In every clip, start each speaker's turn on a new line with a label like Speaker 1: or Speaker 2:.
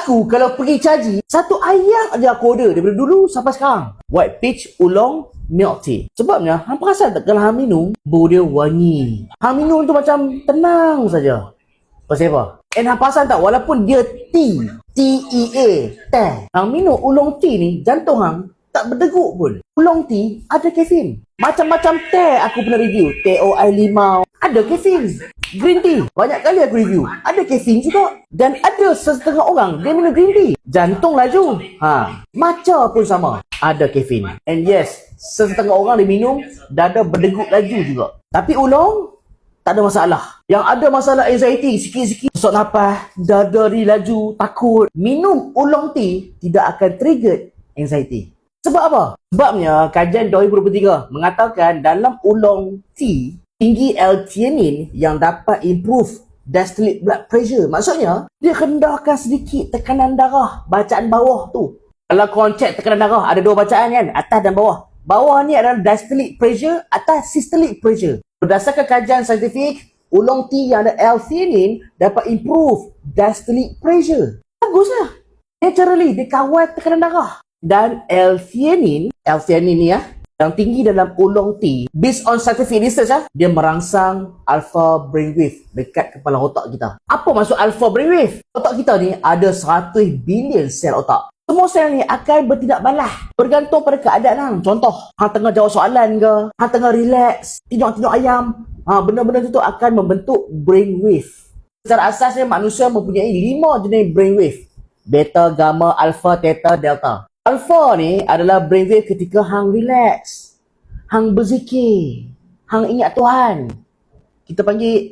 Speaker 1: Aku kalau pergi caji, satu ayam aja aku order daripada dulu sampai sekarang. White peach oolong milk tea. Sebabnya, hang perasan tak kalau hang minum, bau dia wangi. Hang minum tu macam tenang saja. Pasal apa? And hang perasan tak, walaupun dia tea, T-E-A, teh. Hang minum oolong tea ni, jantung hang tak berdeguk pun. Oolong tea ada kafein. Macam-macam teh aku pernah review. Teh OI limau, ada kafein. Green tea, banyak kali aku review. Ada kafein juga. Dan ada setengah orang, dia minum green tea, jantung laju. Matcha pun sama, ada kafein. And yes, setengah orang dia minum, dada berdeguk laju juga. Tapi oolong, tak ada masalah. Yang ada masalah anxiety, sikit-sikit sesak nafas, dada dia laju, takut. Minum oolong tea tidak akan trigger anxiety. Sebab apa? Sebabnya kajian 2023 mengatakan dalam oolong tea tinggi L-theanine yang dapat improve diastolic blood pressure. Maksudnya, dia rendahkan sedikit tekanan darah bacaan bawah tu. Kalau korang check tekanan darah, ada dua bacaan kan? Atas dan bawah. Bawah ni adalah diastolic pressure, atas systolic pressure. Berdasarkan kajian saintifik, oolong tea yang ada L-theanine dapat improve diastolic pressure. Baguslah. Naturally, dia kawal tekanan darah. Dan L-theanine ni yang tinggi dalam oolong tea, based on scientific research dia merangsang alpha brainwave dekat kepala otak kita. Apa maksud alpha brainwave? Otak kita ni ada 100 bilion sel otak. Semua sel ni akan bertindak balas bergantung pada keadaan hang. Contoh, hang tengah jawab soalan ke, hang tengah relax, tidur ayam, benda-benda tu akan membentuk brainwave. Secara asasnya manusia mempunyai 5 jenis brainwave: beta, gamma, alpha, theta, delta. Alpha ni adalah brainwave ketika hang relax, hang berzikir, hang ingat Tuhan. Kita panggil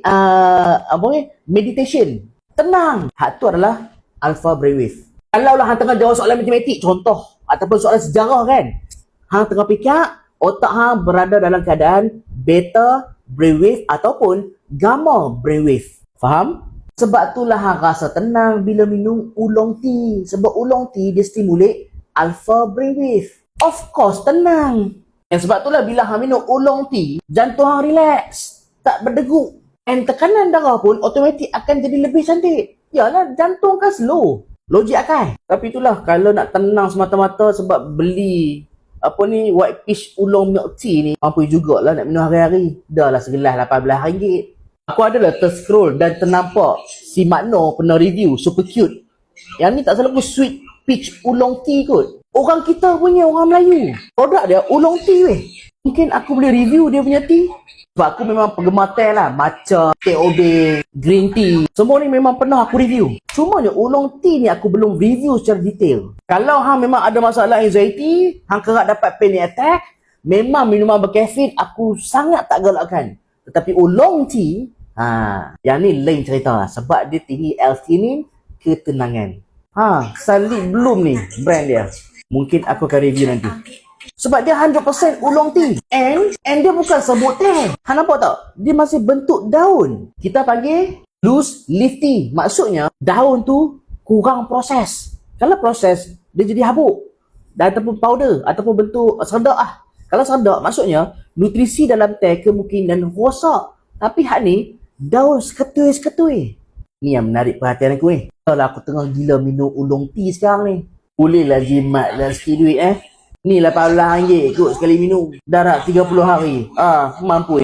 Speaker 1: meditation. Tenang. Hak tu adalah alpha brainwave. Kalau lah hang tengah jawab soalan matematik, contoh, ataupun soalan sejarah kan, hang tengah fikir, otak hang berada dalam keadaan beta brainwave ataupun gamma brainwave. Faham? Sebab itulah hang rasa tenang bila minum oolong tea. Sebab oolong tea dia stimulate alpha brainwave. Of course, tenang. Dan sebab itulah bila hang minum oolong tea, jantung hang relax, tak berdeguk. And tekanan darah pun automatik akan jadi lebih cantik. Yalah, jantung kan slow. Logik akal. Tapi itulah, kalau nak tenang semata-mata sebab beli white peach oolong milk tea ni, mampu jugalah nak minum hari-hari. Dah lah segelas RM18. Aku adalah terscroll dan ternampak si Makno pernah review, super cute. Yang ni tak salah aku sweet peach oolong tea kot. Orang kita punya, orang Melayu, produk dia oolong tea weh. Mungkin aku boleh review dia punya tea. Sebab aku memang penggemar teh lah. Matcha, teh obeng, green tea, semua ni memang pernah aku review. Cumanya oolong tea ni aku belum review secara detail. Kalau hang memang ada masalah anxiety, hang kerap dapat panic attack, memang minuman berkafein aku sangat tak galakkan. Tetapi oolong tea, yang ni lain cerita lah. Sebab dia tinggi L-theanine, ketenangan. Salib belum ni brand dia. Mungkin aku akan review nanti. Sebab dia 100% oolong tea. And dia bukan sebut teh. Hang nampak tak? Dia masih bentuk daun. Kita panggil loose leaf tea. Maksudnya, daun tu kurang proses. Kalau proses, dia jadi habuk. Ataupun powder. Ataupun bentuk seredak lah. Kalau seredak, maksudnya, nutrisi dalam teh kemungkinan rosak. Tapi hak ni, daun seketui-seketui. Ni yang menarik perhatian aku ni. Kalau aku tengah gila minum oolong tea sekarang ni, bolehlah jimat dan sikit duit Ni RM18 kot sekali minum. Darab 30 hari. Mampu.